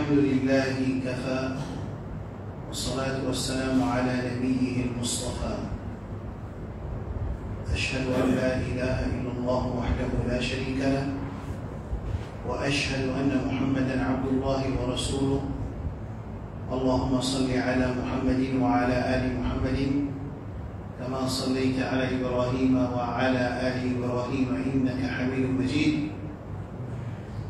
الحمد لله كفى والصلاة والسلام على نبيه المصطفى أشهد أن لا إله إلا الله وحده لا شريك له وأشهد أن محمدا عبد الله ورسوله اللهم صل على محمد وعلى آل محمد كما صليت على إبراهيم وعلى آل إبراهيم إنك حميد مجيد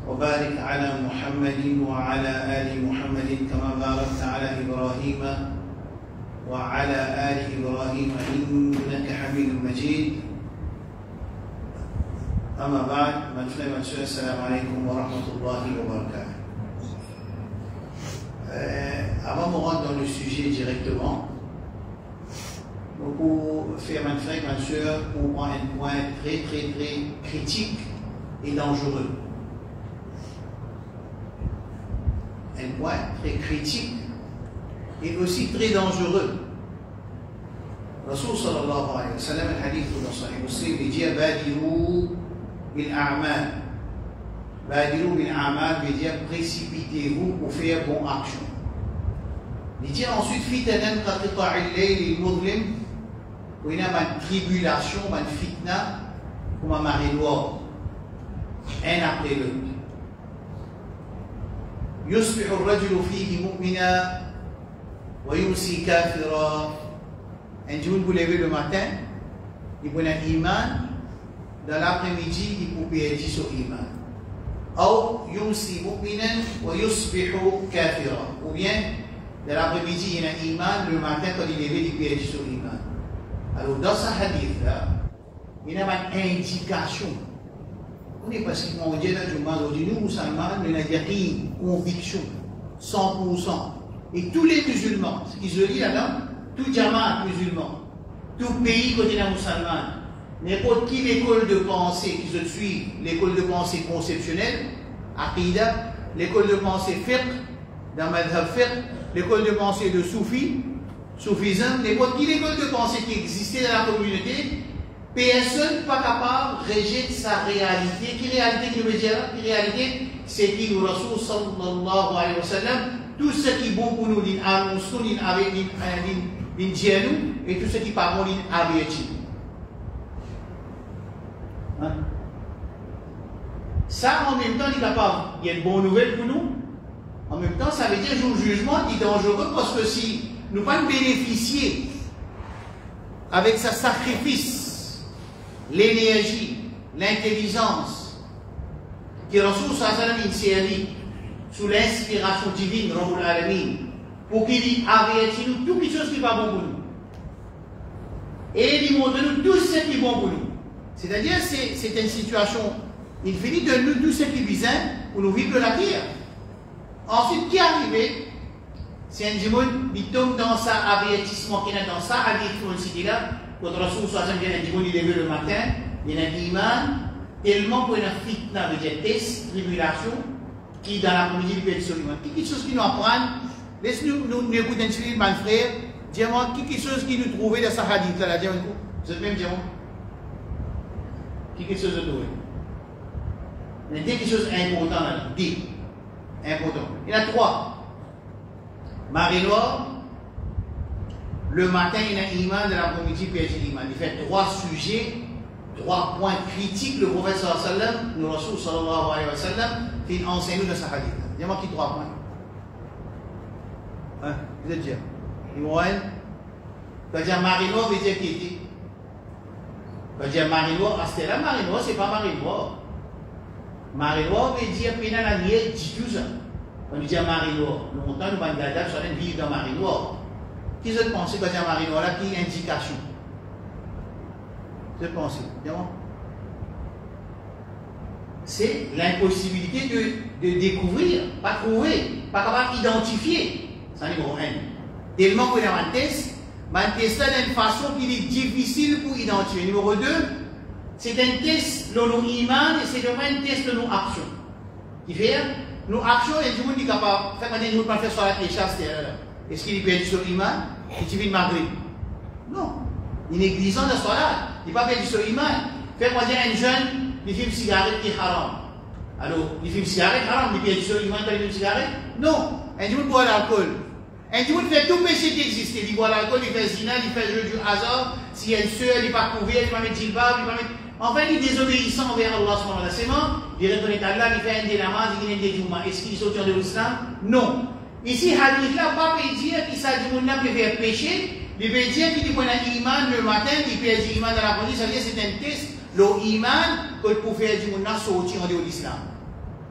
وبارك على محمد وعلى آل محمد كما باركت على إبراهيم وعلى آل إبراهيم إنك حميد مجيد أما بعد السلام عليكم ورحمة الله وبركاته. Avant de rentrer dans le sujet directement, pour faire un frère, ma soeur, pour prendre un point très critique et dangereux. Un point très critique et aussi très dangereux. Rasul sallallahu alayhi wa sallam, le hadith dans Sahih Muslim, il dit Badiru bil a'mal. Badiru bil a'mal veut dire précipitez-vous pour faire bonne action. Il dit ensuite fitanan ka qita'il layl al mudlim, où il y a une tribulation, une fitna, comme un marée noire, un après l'autre. يصبح الرجل فيه مؤمنا ويمسي كافرا. Un jour vous levez le matin, il prend un iman, dans l'après-midi il peut perdre son iman. Ou يمسي مؤمنا ويصبح كافرا. Ou bien dans l'après-midi il y a un iman, le matin quand il est levé il perd son iman. Alors dans ce hadith là, il y a une indication. On est parce qu'on dit que nous, musulmans, nous avons une conviction, 100%. Et tous les musulmans, ce qui se lit là-dedans, tout jamaat musulman, tout pays côté la musulmane, n'importe quelle école de pensée qui se suit, l'école de pensée conceptuelle, Aqida, l'école de pensée fiqh, dans madhab fiqh, l'école de pensée de soufisme, n'importe quelle école de pensée qui existait dans la communauté, personne n'est pas capable de rejeter sa réalité. Quelle réalité qui veut dire? Quelle réalité? C'est qui le Rasul sallallahu alayhi wa sallam, tout ce qui est bon pour nous, et tout ce qui n'est pas bon, hein? Ça, en même temps, il est capable. Il y a une bonne nouvelle pour nous. En même temps, ça veut dire que le jugement est dangereux parce que si nous ne pouvons pas bénéficier avec sa sacrifice, l'énergie, l'intelligence que Rasul sallallahu alayhi wa sallam sous l'inspiration divine Rabbul Alamin pour qu'il avertisse nous toutes les choses qui ne sont pas bonnes pour nous et il montre nous tout ce qui est bon pour nous. C'est-à-dire c'est une situation infinie de nous tout ce qui est bizarre pour nous vivre la terre. Ensuite, qui est arrivé? C'est un démon qui tombe dans sa avertissement qui est dans sa hadith là. Quand Rasul sallallahu alayhi wa sallam il est levé le matin, il y a un iman, tellement qu'il y a une fitna, veut dire test, tribulation, qui dans l'après-midi il peut être sur l'iman. Quelque chose qui nous apprend, laisse-nous écouter un petit peu, mon frère, dis-moi, quelque chose qui nous trouvait dans sa hadith là, dis-moi, vous êtes même dis-moi, quelque chose de trouvé. Il y a quelque chose d'important là, dit, important. Il y en a 3. Marée noire. Le matin, il y a un iman, de l'après-midi, il y a un iman. Il fait 3 sujets, 3 points critiques. Le prophète sallallahu alayhi wa sallam, le Rasul sallallahu alayhi wa sallam, fait enseigner dans sa hadith. Dis-moi qui 3 points. Hein? Vous êtes dire. Numéro 1. Quand dire Marino, veut dire qui était. Quand dire Marino, c'est là Marino, c'est pas Marino. Marino veut dire pénal à nier, dit tout ça. Quand on dit Marino, nous montons, nous allons sur une vie dans Marino. Qui se pense que c'est Marino là qui est indication? Je pense, c'est l'impossibilité de découvrir, pas trouver, pas capable d'identifier. C'est numéro 1. Tellement qu'on a un test là d'une façon qui est difficile pour identifier. Numéro 2, c'est un test de nos iman et c'est un test de nos actions. Qui fait, nos actions, et tout le monde est capable, nous pas faire sur la chasse. Est-ce qu'il est perdu sur l'iman et tu vis le Maghreb? Non. Il est négligent de la il n'est pas perdu sur l'iman. Fais-moi dire un jeune, il fume une cigarette qui est haram. Alors, les films cigarettes, haram, les pays sur l'imam dans les films cigarettes? Non. Un jour, boit l'alcool. Un jour, fait tout péché qui existe. Il boit l'alcool, il fait zina, il fait jeu du hasard. S'il y a une soeur, il n'est pas couvert, il ne va pas mettre djilbab, il va mettre. Enfin, il est désobéissant envers Allah subhanahu wa ta'ala. C'est bon? Il reconnaît Allah, il fait un des namaz, il gagne des jumas. Est-ce qu'il sort de l'islam? Non. Ici, hadith là, pas peut dire qu'il s'agit de monde peut faire péché. Il peut dire qu'il dit qu'on a iman le matin, il peut dire iman dans la nuit, ça veut dire c'est un test. Le iman, que pour faire du monde sortir de l'islam.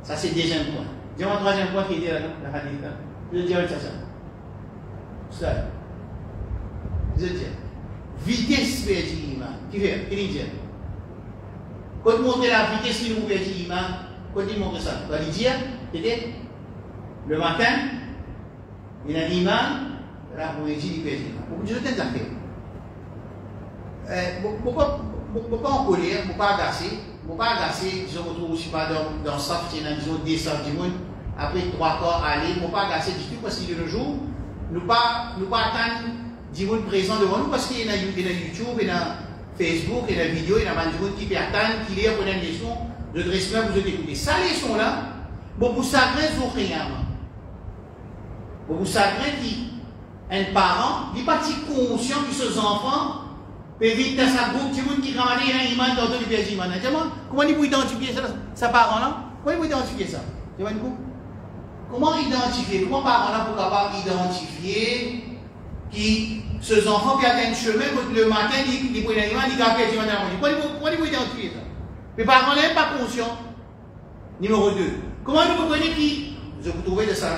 Ça, c'est le deuxième point. Dis-moi le troisième point qui est dit là, dans le hadith là. Je dirais ça. Ça. Je dis. Vitesse vers l'iman. Qui fait? Qui dit? Quand tu montres la vitesse qui nous vers l'iman, quand tu montres ça, tu vas lui dire, le matin, il a l'iman, là, on dit qu'il fait l'iman. Je t'ai fait. Pourquoi en colère, pourquoi agacer? Pourquoi agacer, je me retrouve aussi pas dans le saf, disons, des safs du monde, après 3 corps aller, pourquoi agacer du tout, parce qu'il y a le jour, nous pas attendre du monde présent devant nous, parce qu'il y a YouTube, il y a Facebook, il y a la vidéo, il y a du monde qui peut attendre, qui lit, connaît une leçon, de dressement, vous écoutez. Ça, leçon là, bon, vous savez, vous rien. Vous savez qu'un parent, il n'est pas conscient que ses enfants, et vite dans sa groupe, tout le monde qui ramène un iman dans le pays iman. Comment il peut identifier ça, sa parent là? Comment il peut identifier ça? Comment identifier? Comment parent là pour capable identifier qui ces enfants qui atteignent le chemin le matin, ils prennent un iman, ils gardent un iman dans la nuit. Comment il peut identifier ça? Les parents là n'est pas conscients. Numéro 2. Comment nous comprenez qui? Je vous trouvez de sa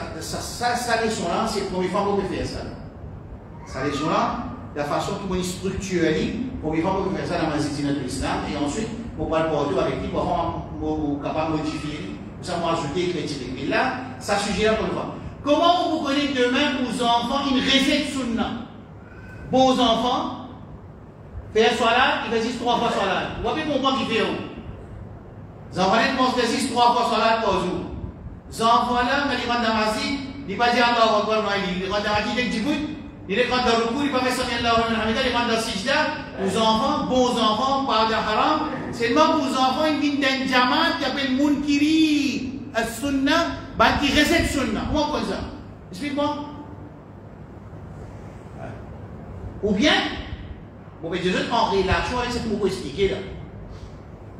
leçon là, c'est la première fois qu'on peut faire ça. Sa leçon là, la façon dont on structure, première fois qu'on peut faire ça dans la discipline de l'islam, et ensuite, on va le porter avec lui pour être capable de modifier, pour ça, ajouter, critiquer. Mais là, ça sujet là pour le voir. Comment vous connaissez demain aux enfants une recette sunna? Beaux enfants, faire salat, ils résistent 3 fois salat. Vous voyez comprendre qu'il fait où? Les enfants là, ils résistent 3 fois salat par jour. Les enfants là, quand ils rentrent dans la masjid, ils ne pas dire Allah Akbar, ils rentrent dans la masjid, ils disent il rentre dans le coup, il ne pas faire sonner Allah, il rentre dans le sijda. Aux enfants, bons enfants, pas de haram. Seulement aux enfants, ils viennent d'un jamaat qui s'appelle Munkiri as-Sunnah, qui recette Sunnah. Comment on fait ça? Explique-moi. Ou bien, bon, mais je vais en relation avec ce que vous pouvez expliquer là.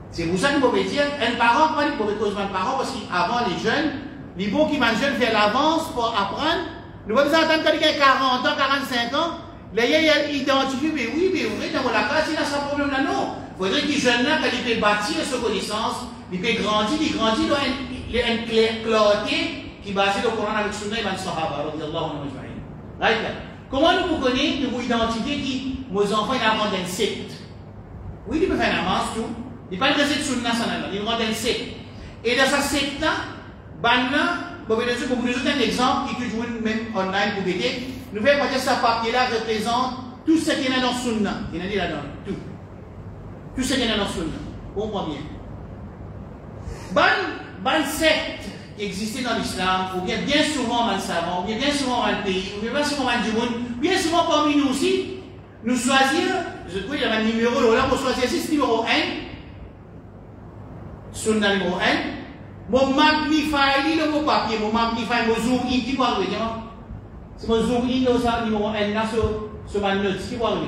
C'est pour ça que vous pouvez dire, un parent, pas pour cause d'un parent, parce qu'avant les jeunes, les bons qui mangent jeunes faire l'avance pour apprendre. Nous allons attendre quelqu'un qui a 40 ans, 45 ans, les gens identifient, mais oui, mais vous dans la classe, il a ce problème là, non. Il faudrait qu'ils jeunes là, quand ils peuvent bâtir ses connaissances, ils peuvent grandir, il y a une clarté qui est basée sur le Coran avec Sunna et le Sahaba, right? Comment nous connaissons, nous identifier qui, nos enfants, ils rentrent dans une secte. Oui, ils peuvent faire un avance, tout. Ils ne parlent pas de Sunna, ils rentrent dans une secte. Et dans sa secte là, pour vous donner un exemple qui joue même online pour aider, nous faisons que ce papier-là représente tout ce qui est dans le Sunna. Il y en a dit là-dedans, tout. Tout ce qui est dans le Sunna. On comprend bien. Bonne secte qui existait dans l'islam, ou bien souvent dans le savant, ou bien souvent dans le pays, ou bien souvent dans le monde, bien souvent parmi nous aussi, nous choisir, je trouve qu'il y a un numéro là, pour choisir 6 numéro 1, Sunna numéro 1, mon magnifie le mot papier, mon magnifie, mon zoom in, qui parle, c'est mon zoom in, ça, numéro 1 là, sur ma note, qui parle.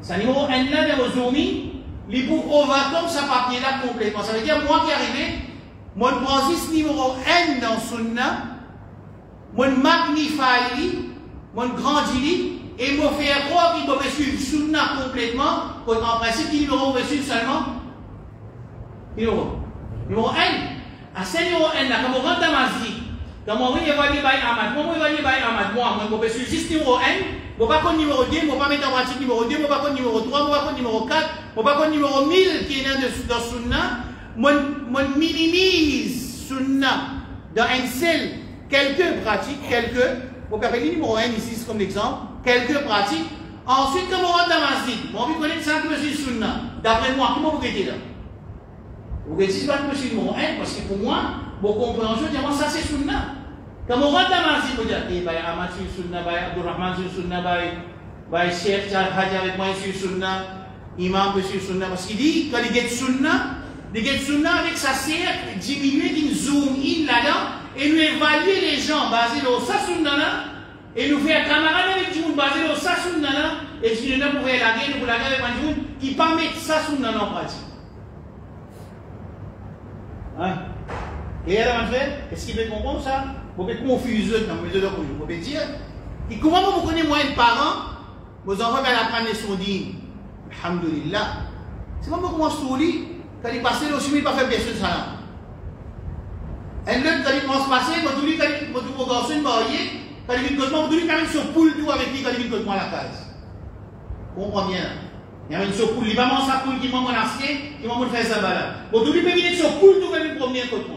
Ça, numéro 1 là, mon zoom in, il faut overcome ce papier là complètement. Ça veut dire, moi qui arrive, mon prends 6 numéro 1 dans Sunna, mon magnifie, mon grandit, et mon faire croire qu'il peut suivre Sunna complètement, en principe, il numéro peut suivre seulement numéro 1. À ce numéro 1 là, quand on rentre dans ma vie, quand on évalue par Ahmad, moi, je peux suivre juste numéro 1, je ne vais pas connaître numéro 2, je ne vais pas mettre en pratique numéro 2, je ne vais pas connaître numéro 3, je ne vais pas connaître numéro 4, je ne vais pas connaître numéro 1000 qui est dans Sunna. Je minimise Sunna dans un seul, quelques pratiques, vous pouvez appeler numéro 1 ici comme exemple, quelques pratiques. Ensuite, quand on rentre dans ma vie, moi, je connais ça que je suis Sunna. D'après moi, comment vous êtes là? Vous ne dites pas que je suis numéro 1, parce que pour moi, vos compréhensions, ça c'est Sunna. Quand on rentre dans ma vie, vous dites, eh, Ahmad sur Sunna, Abdurrahman sur Sunna, Cheikh Hadj avec moi sur Sunna, Imam sur Sunna. Parce qu'il dit, quand il dit Sunna, Il y a des sunna avec sa cercle, diminuer, qui zoom in là-dedans, et nous évaluer les gens basés sur sa sunna là, et nous faire camarade avec des gens basés sur sa sunna là, et si nous pouvons la guerre, nous pouvons la guerre avec des gens qui ne pas mettre sa sunna en pratique. Hein? Et elle a fait, est-ce qu'il peut comprendre ça? Vous pouvez confuser dans mes autres, vous pouvez dire, et comment vous connaissez moi un parent, vos enfants vont apprendre les sourdines. Alhamdulillah. C'est pas comment on se dit, quand il passe le chemin, il ne pas faire bien sûr ça. Un autre, quand il commence à passer, quand il dit, quand il garçon marié, quand il dit, quand il dit, quand il se poule tout avec lui, quand il dit, quand il à la case. On comprend bien. Il y a une poule, il va manger sa poule qui mange mon ancien, qui va faire ça là. Quand il dit, il peut venir se poule tout, quand il promener un côté.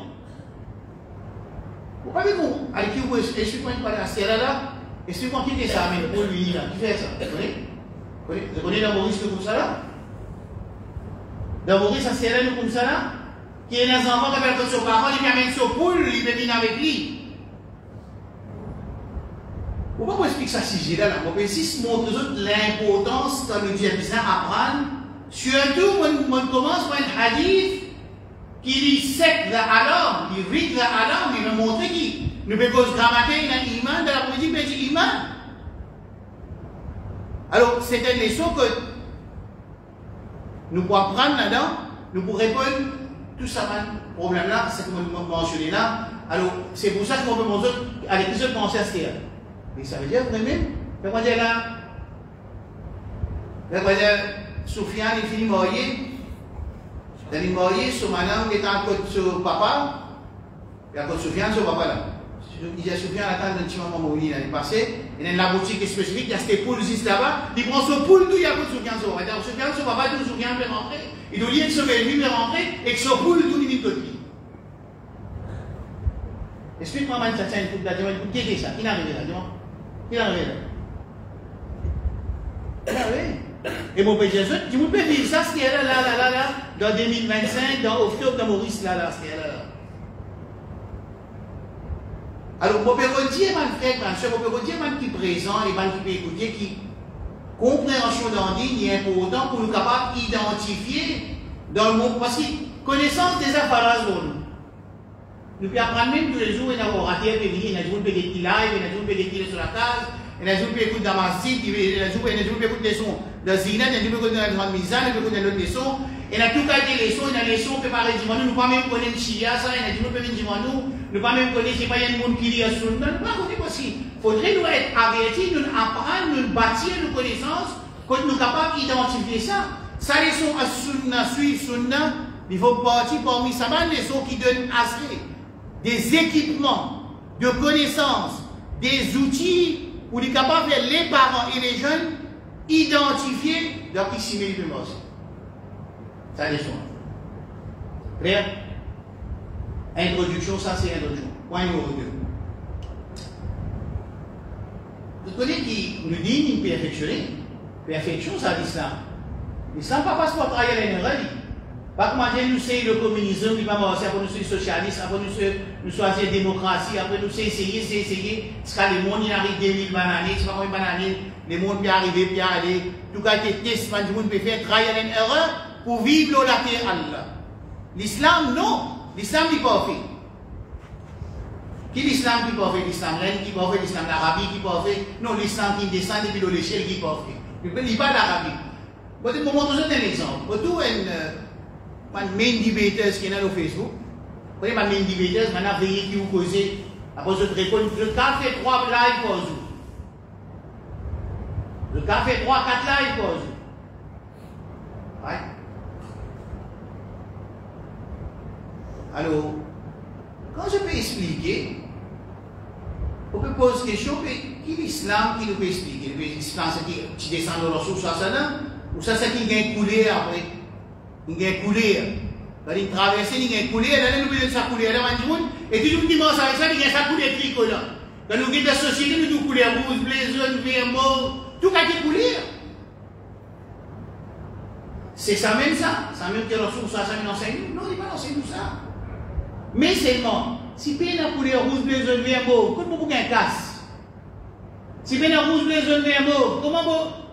Vous savez comment? Avec qui vous expliquez une parole à ce là, expliquez-moi qui fait ça, mais pour lui là, qui fait ça? Vous connaissez dans Maurice comme ça là? Dans Maurice, ça c'est là comme ça là? Qui est dans un enfant qui appelle son parent, il amène son poule, il peut venir avec lui. Pourquoi vous expliquez ça si j'ai là? On peut ici montrer l'importance dans le djihadisme apprendre. Surtout, on commence par un hadith qui dit sec la alarme, il rit la alarme, il nous montre qui nous pouvons grammater dans l'iman, dans la politique, mais l'iman. Alors, c'est une leçon que nous pouvons apprendre là-dedans, nous pouvons répondre tout ça, problème là, c'est comme on mentionné là. Alors, c'est pour ça qu'on peut montrer à l'épisode penser à ce qu'il y a. Mais ça veut dire, vous aimez? Ça veut dire là, ça veut dire, Soufiane, il finit marié. Il est marié, son madame est à côté de son papa, et à côté de Soufiane, son papa là. Il dit à Soufiane, attends un petit moment, il est passé, il y a une boutique spécifique, il y a cette poule juste là-bas, il prend son poule, tout, il y a côté de Soufiane, son papa. Soufiane, son papa, tout, Soufiane peut rentrer. Il doit dire que son belle peut rentrer, et que son poule, tout, il dit de côté. Explique-moi, man, ça tient une poule là, qui était ça? Qui est arrivé là, dis-moi? Qui est arrivé là? Qui est arrivé? Et mon père Jésus, tu peux vivre ça, ce qui est là, dans 2025, dans octobre, dans Maurice, là, ce qui est là. Alors, mon père dire, mon frère, mon soeur, mon père dire, mon qui est présent, et mon qui peut écouter, qui compréhension d'Andine est important pour nous capables d'identifier dans le monde, parce que connaissance des affaires, nous pouvons apprendre même tous les jours, il y a un orateur qui vient, il y a des gens qui live, il y a des gens qui écoutent sur la case, il y a des gens qui écoutent dans ma site, il y a des gens qui écoutent des sons de Zina, il y a des gens qui écoutent dans la Mizan, il y a des gens qui écoutent dans l'autre leçon, il y a tout cas des leçons, il y a des leçons préparées du monde, nous ne pouvons même connaître le Chia, ça, il y a des gens qui peuvent dire nous ne pouvons pas même connaître, c'est pas il y a des gens qui lisent sur nous, nous ne pouvons pas possible. Il faudrait nous être avertis, nous apprendre, nous bâtir nos connaissances, quand nous sommes capables d'identifier ça. Ça, les leçons à Sunna, suivre Sunna, il faut partir parmi ça, les leçons qui donnent assez des équipements, de connaissances, des outils pour les capables, les parents et les jeunes, identifier leur qui s'y met le mot. Ça les soins. Clair? Introduction, ça c'est introduction. Point numéro 2. Vous connaissez qui nous dit une perfectionner? Perfection, ça l'islam. L'islam pas passe pour travailler à l'énergie. Pas comment dire, nous c'est le communisme, il va marcher, après nous c'est le socialisme, après nous choisir la démocratie, après nous c'est essayer, parce que le monde il arrive 2000 bananes, c'est pas combien bananes, le monde peut arriver, peut aller, tout cas, les tests, le monde peut faire travailler à une erreur pour vivre la terre Allah. L'islam, non, l'islam n'est pas fait. Qui l'islam qui pas fait? L'islam laine qui pas fait, l'islam l'Arabie qui pas fait, non, l'islam qui descend depuis l'échelle qui pas fait. Il ne peut pas l'Arabie. Je vais vous montrer un exemple. Vous avez un main debater qui est dans Facebook. Vous voyez, ma main debater, maintenant, veillez qui vous causez. Après, je te réponds, je fait 3 lives pour vous. Je fait 3-4 lives pour vous. Ouais. Alors, quand je peux expliquer, on peut poser une question, qui est l'islam qui nous peut expliquer? L'islam, c'est qui descend dans la source, ou ça, c'est qui vient couler après? Il vient couler. Quand il traverse, il vient couler, là, nous voulons ça couler, là, et tout le monde dimanche avec ça, il vient ça couler tricolore. Quand nous avons la société, nous devons couler rouge, bleu, jaune, vert, mauve, tout a été coulé. C'est ça même ça. Ça même que la source, ça nous enseigne. Non, il n'est pas enseigné ça. Mais seulement, si bien la couleur rouge, bleu, jaune, vert, mauve, comment vous avez un casse? Si bien la rouge, bleu, jaune, vert, mauve,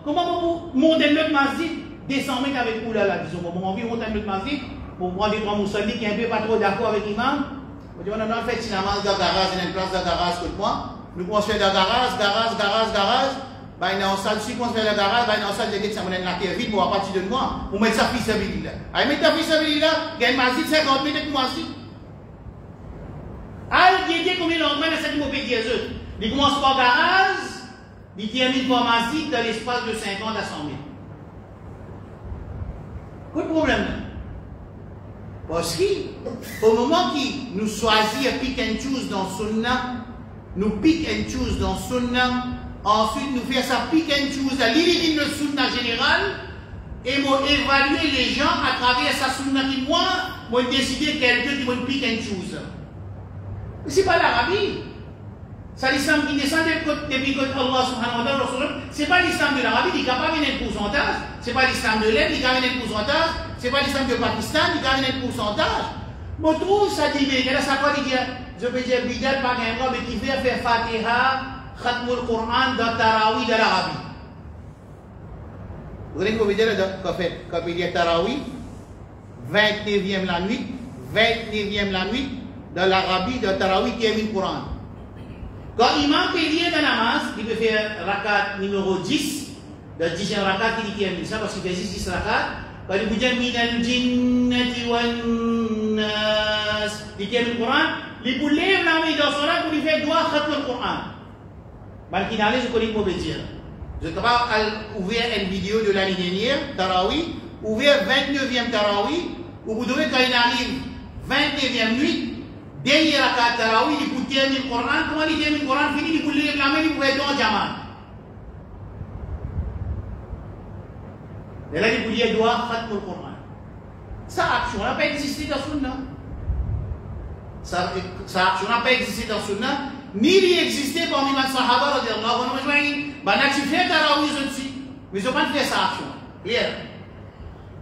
comment vous montez notre masjid, descendez avec couleur là, disons, on envie monter notre masjid, pour prendre des trois moussolis qui est un peu pas trop d'accord avec l'imam. On dit, on a fait finalement dans le garage, il y a une place de garage que moi. Nous commençons à faire le garage. Bah, il y a une salle, si on fait le garage, bah, il y a une salle de ça me donne la terre vide, moi, à partir de moi, pour mettre ça fils à là. Allez, mettre ta fils à là, il y a une masjid 50 minutes pour masjid. Alors, il y a combien d'entre dans cette mopédie il commence par garage, il termine par masjid dans l'espace de 50 à 100 000. Quel problème? Parce qu'au moment où nous choisissons pick and choose dans Sunnah, nous pick and choose dans Sunnah, ensuite nous faisons ça pick and choose à l'île de Sunnah général, et nous évaluer les gens à travers sa Sunnah qui moi décider quelqu'un qui va pick and choose. Ce n'est pas l'Arabie. C'est l'islam qui descend depuis que Allah subhanahu wa ta'ala, ce n'est pas l'islam de l'Arabie, il n'y a pas un pourcentage, ce n'est pas l'islam de l'Inde, il y a un pourcentage, ce n'est pas l'islam du Pakistan, il y a un pourcentage. Je trouve ça dit, mais ça quoi dire, je peux dire, Bidal par un mais qui fait faire Fatiha, Khatmul Quran dans Tarawi de l'Arabie. Vous voyez qu'on veut dire quand il dit Tarawi, 29e la nuit, dans l'Arabie de Tarawi qui est le Coran. Quand l'imam peut lire dans la namaz, il peut faire rakat numéro 10, de 10e rakat, il dit ça parce qu'il fait 10 rakat. Quand il dit minal jinnati wan nas, il dit le Coran, il peut lire la main dans son rat pour lui faire droit khatm le Coran. Malgré que je connais pour dire. Je dois ouvrir une vidéo de l'année dernière, Tarawi, ouvrir 29e Tarawi, où vous devez quand il arrive 29e nuit. Dernier rakat Tarawi, il peut terminer le Coran. Comment il termine le Coran fini, il peut lire la main, il peut être dans le Jama. Et là, il peut dire doit faire le Coran. Ça action n'a pas existé dans Sunna. Ça action n'a pas existé dans Sunna, ni il existait parmi les Sahaba. Ben, tu fais Tarawi aussi, mais ils n'ont pas fait ça action. Clair.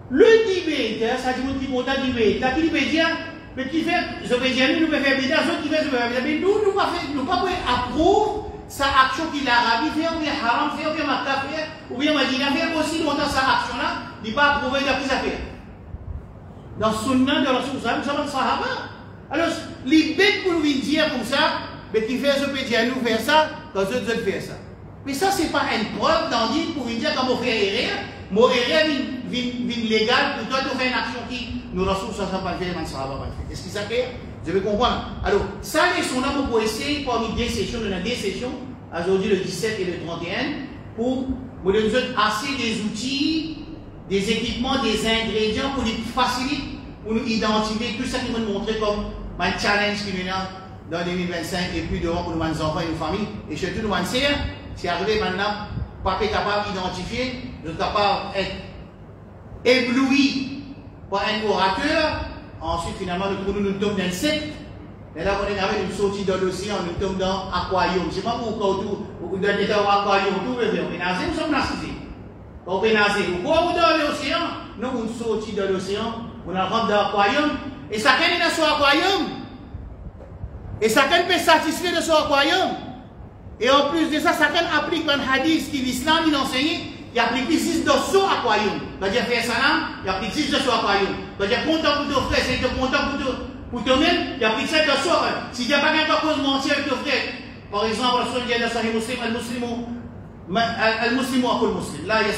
Le Tibet, ça dit qu'il faut Tibet. T'as qui peut dire? Mais qui fait, je vais dire, nous pouvons faire bid'a, ceux qui fait, mais nous pas approuver sa action qu'il a rabi fait, ou bien haram fait, ou bien makkah fait, ou bien madina fait, aussi longtemps sa action-là, il n'est pas approuvé de qui ça fait. Dans Sunnah de Rasul Sallam, ça va le Sahaba. Alors, les bêtes pour nous dire comme ça, mais qui fait, je peux dire, nous faire ça, quand eux autres faire ça. Mais ça, ce n'est pas une preuve d'endier pour nous dire quand on fait erreur, mon erreur vient légal, pour toi, tu fais une action qui. Nous Rasul ça pas fait, man Sahaba pas fait. Est-ce que ça fait? Je vais comprendre. Alors, ça, les sont là pour essayer parmi deux sessions, on a deux sessions, aujourd'hui le 17 et le 31, pour nous donner assez des outils, des équipements, des ingrédients pour nous faciliter, pour nous identifier tout ça qui nous montrer comme un challenge qui nous dans 2025 et puis devant pour nos enfants et nos familles. Et surtout, nous allons dire, si arrivé maintenant, pas capable d'identifier, nous sommes capables d'être éblouis par un orateur, ensuite finalement nous tombons dans le secte, et là on est avec une sortie dans l'océan, nous tombons dans l'aquarium. Je ne sais pas pourquoi vous dans l'état aquarium, tout le monde, nager, nous sommes narcissés. Quand on peut nager, pourquoi vous dans l'océan? Nous on sortit dans l'océan, on rentre dans l'aquarium, et chacun est dans son aquarium, et chacun peut satisfaire de son aquarium. Et en plus de ça, chacun applique un hadith qui l'islam il enseigne. Il applique 6 dans son aquarium. Quand il fait salam, il applique 6 dans son aquarium. Quand il est content pour ton frère, c'est content pour toi-même, il applique 7 dans son aquarium. Si tu n'as pas qu'un cause mentir avec ton frère, par exemple, le Rasul dit dans Sahih Muslim, Al-Muslimu akul Muslim. Là, il y a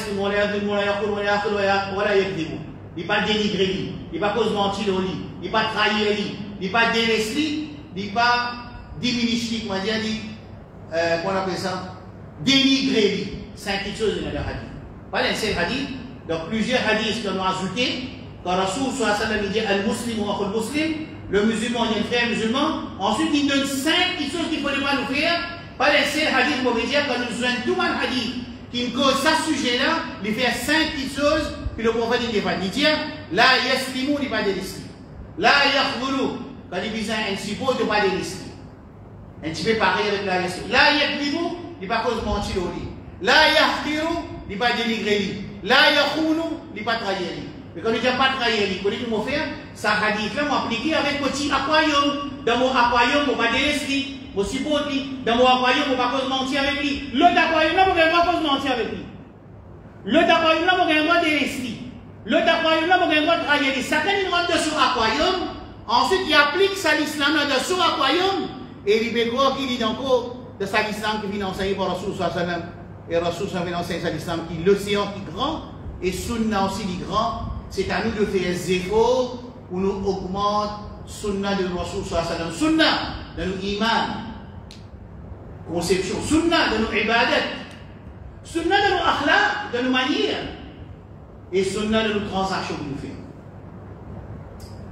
il n'est pas dénigré, il n'est pas cause mentir au lit, il n'est pas trahir lui, il n'est pas délaissé, il n'est pas diminué, on va dire, qu'on appelle ça, dénigré lui. 5 choses dans le hadith. Pas un seul hadith, dans plusieurs hadiths qu'on a ajoutés, quand Rasul sallallahu alayhi wa sallam dit Al-Muslim ou Al-Muslim, le musulman, il y a un frère musulman, ensuite il donne 5 choses qu'il ne faut pas nous faire. Pas un seul hadith, on veut dire, quand nous avons tout un hadith qui nous cause ce sujet-là, il fait 5 choses, puis le prophète il va dire La yaslimu, il n'est pas délaissé. La yakhvulu, quand il dit un suppôt, il n'est pas délaissé. Un petit peu pareil avec la yaslimu. La yaklimu, il n'est pas cause mentir au lit. La yahkiru, il n'est pas dénigré. La yakhunu, il n'est pas trahir. Mais quand il dit pas trahir, il connaît comment faire. Ça hadith-là, on applique avec petit aquarium. Dans mon aquarium, on va délaisser. Mon suppôt, dans mon aquarium, on va cause mentir avec lui. L'autre aquarium, là, on va cause mentir avec lui. L'autre aquarium, là, on va délaisser. L'autre aquarium là, il va travailler ça. Quand il rentre sur l'aquarium, ensuite il applique ça l'islam là sur l'aquarium. Et il y a qui dit encore de ça l'islam qui vient enseigner par Rasul sallallahu alayhi wa sallam. Et Rasul sallallahu alayhi wa sallam vient enseigner l'islam qui l'océan qui est grand et sunna aussi qui est grand. C'est à nous de faire des efforts pour nous augmenter sunna de Rasul sallallahu alayhi wa sallam. Sunna de nos iman. Conception. Sunna de nos ibadat. Sunna de nos akhlaq, de nos manières. Et sunna de nos transactions que nous faisons.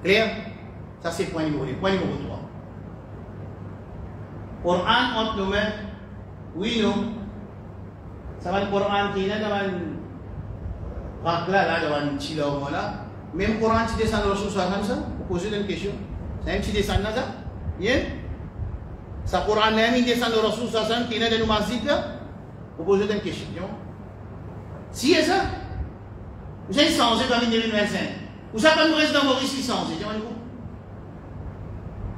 Clair? Ça c'est point numéro 1. Point numéro 3. Coran entre nos mains. Oui, non. Ça va le Coran qui est là devant là, devant un petit là. Même Coran qui descend de Rasul sallallahu alayhi wa sallam, vous posez une question. C'est un petit descend là, ça? Bien? Ça Coran même descend de Rasul sallallahu alayhi wa sallam qui est là dans le masjid là, vous posez une question. Si c'est ça? Vous avez changé comme 2025. Vous savez pas nous reste dans Maurice qui changé,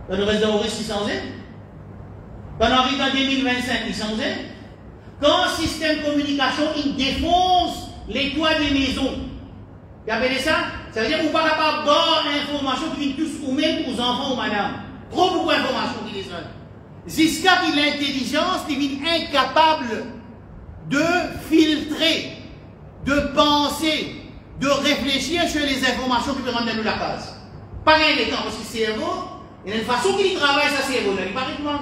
nous reste dans Maurice qui changé. Quand on arrive en 2025, il changeait. Quand le système de communication, il défonce les toits des maisons. Vous appelez ça? Ça veut dire qu'on ne peut pas avoir d'informations qui viennent tous ou même aux enfants ou madame. Trop beaucoup d'informations qui les donnent. Jusqu'à ce que l'intelligence devient incapable de filtrer, de penser, de réfléchir sur les informations qui peuvent rendre dans la case. Pareil les temps, parce que le cerveau, il y a une façon qu'il travaille sa cerveau. Il paraît comment?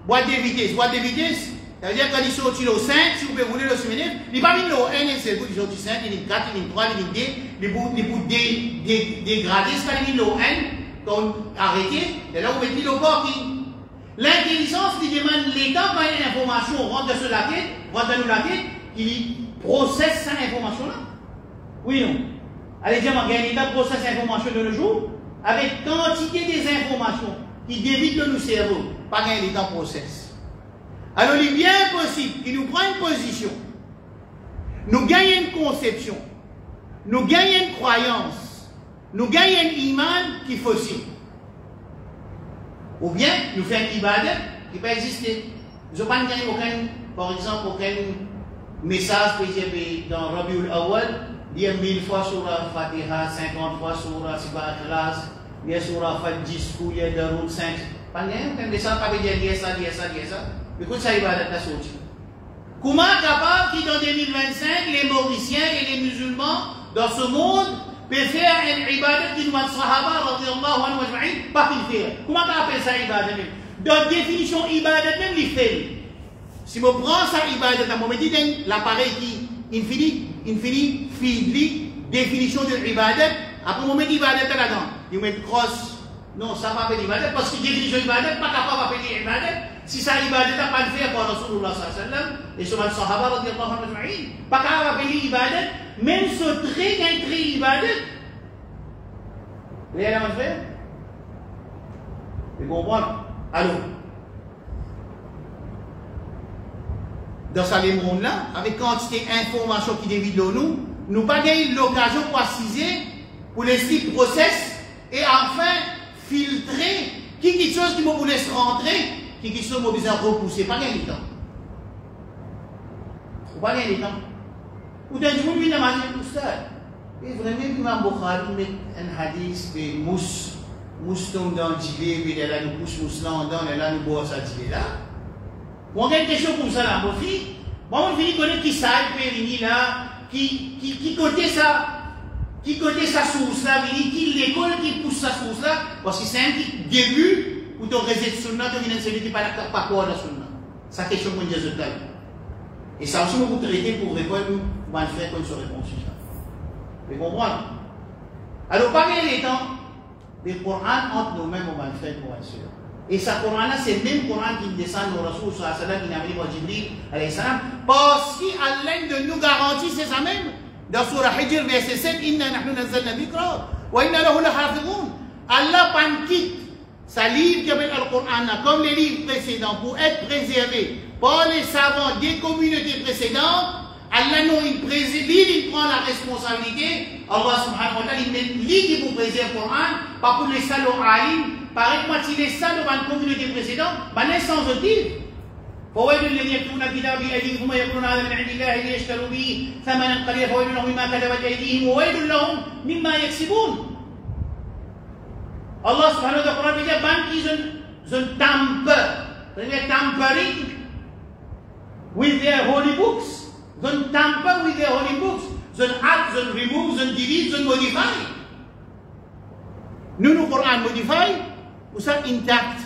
Boîte de vitesse. Boîte de vitesse, ça veut dire quand il sortit le 5, si vous pouvez rouler le souvenir, il n'est pas mis le 1, c'est vous, il sortit 5, il est 4, il est 3, il est 2, il est dégradé, c'est quand il est le 1, quand vous arrêtez, et là vous mettez le corps qui. L'intelligence qui demande l'état quand une information rentre sur la tête, rentre dans la tête, qu'il processe cette information-là. Oui, non. Allez dire, il y a un état de process d'information de nos jours, avec quantité des informations qui dévitent de nos cerveaux. Pas gagner les temps process. Alors, il est bien possible qu'il nous prenne une position, nous gagnons une conception, nous gagnons une croyance, nous gagnons un iman qui est fossile. Ou bien, nous faisons un ibadat qui peut exister. Nous n'avons pas gagné aucun, par exemple, aucun message préservé dans Rabiul Awwal, dire 1000 fois sur la Fatiha, 50 fois sur la Sibah Ikhlas, dire sur la Fadjis, Kouya, Daroud, 5. Pas de message, pas de dire ça. Écoute, ça va être la sortie. Comment capable qui dans 2025, les Mauriciens et les musulmans dans ce monde peuvent faire un ibadat qui nous a sahaba, radiyallahu anhu ajma'in, pas qu'il fait. Comment on appelle ça ibadat même? Dans la définition ibadat même, il fait. Si on prend ça ibadat, on me dit l'appareil qui infini, fidli, définition de ibadat, après on met ibadat là-dedans. Il met cross. Non, ça va appeler ibadat parce que définition ibadat, pas capable d'appeler ibadat. Si ça ibadat n'a pas fait par Rasulullah sallallahu alayhi wa sallam et sur les sahaba radiyallahu anhu ajma'in, pas capable d'appeler ibadat, même ce trait d'un trait ibadat. Vous voyez la frère? Vous comprenez? Alors, dans ce monde-là, avec quantité d'informations qui dévident de nous, nous n'avons pas eu l'occasion de préciser pour laisser le process et enfin filtrer quelque chose qui vous laisse rentrer, quelque chose qui vous besoin repousser. Pas gagner le temps. Pas gagner le temps. Ou d'un jour, il y a un oustad. Et vraiment, l'imam Bukhari met un hadith de mousse tombe dans le gilet, puis là, nous pousse mousse là, et là, nous boit ça gilet là. Bon, on a une question comme ça là, mon fils. Bon, on finit connaître qui ça, Périni là, qui côté sa source là, qui l'école qui pousse sa source là, parce que c'est un début où tu as réservé sur là, tu as une celui qui pas quoi là sur là. C'est la question qu'on dit de là. Et ça aussi, vous traitez pour répondre, on va faire comme sur réponse. Vous comprenez? Alors, pas bien les temps, le Coran entre nous-mêmes, on va le faire pour assurer. Et ce Coran-là, c'est le même Coran qui descend au Rasul sallallahu alayhi wa sallam, qui n'a venu au Jibril alayhi salam, parce qu'Allah de nous garantit, c'est ça même. Dans Surah Hijr, verset 7, Inna nahnu nazzalna dhikra, wa inna lahu lahafidhun. Allah quitte sa livre qui appelle le Coran, comme les livres précédents, pour être préservé par les savants des communautés précédentes. Allah non, il prend la responsabilité. Allah subhanahu wa ta'ala, il met lui qui vous préserve le Coran, pas pour les salons alim. Pareil, moi, si les salons dans la communauté précédente, ben, sans outil. فويل الذين يكتبون الكتاب بأيديهم ثم يقولون هذا من عند الله ليشتروا به ثمنا قليلا فويل لهم مما كتبت أيديهم وويل لهم مما يكسبون. Allah Subhanahu wa ta'ala berkata banki zon tampering with their holy books. Zon tamper with their holy books. Zon add, zon remove, zon delete, zon modify. Nous, le Coran modify ou ça intact?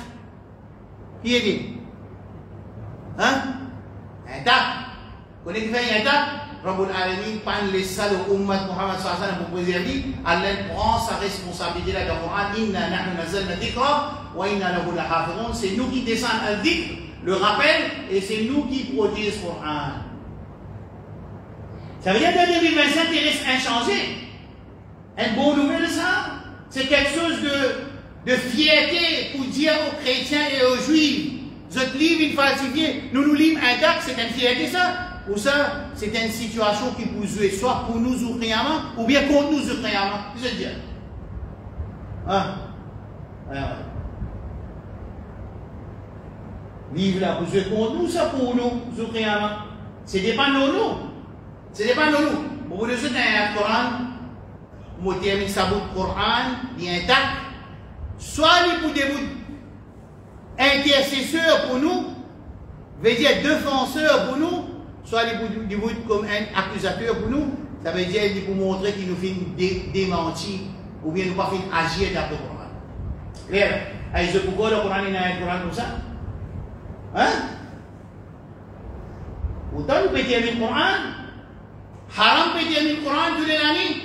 Qui est dit? Hein? Intact. Vous connaissez qui fait intact? Rabbul Alamin parle les salles au Ummah Muhammad sallallahu alayhi wa sallam pour poser lui. Allah prend sa responsabilité là dans le Coran. Inna nahnu nazzalna dhikra wa inna lahu lahafidhun. C'est nous qui descendons un dhikr, le rappel, et c'est nous qui protégeons le Coran. Ça veut dire que 2025 il reste inchangé. Une bonne nouvelle ça. C'est quelque chose de fierté pour dire aux chrétiens et aux juifs. Votre livre est falsifié, nous lisons intact, c'est une fierté ça. Ou ça, c'est une situation qui peut jouer soit pour nous Ukrainiens ou bien contre nous Ukrainiens. Je veux dire. Hein? Livre là pour jouer contre nous, ça pour nous Ukrainiens. C'est dépend de nous. C'est dépend de nous. Pour vous dire, c'est un Coran. Moi, termine ça bout de Coran, il est intact. Soit il pour des bouts intercesseurs pour nous, veut dire défenseurs pour nous, soit il pour comme un accusateur pour nous, ça veut dire pour montrer qu'il nous fait démentir ou bien nous pas fait agir d'après le Coran. Clair? Et je pourquoi le Coran est un Coran comme ça? Hein? Autant nous péter le Coran, haram péter le Coran tous les années.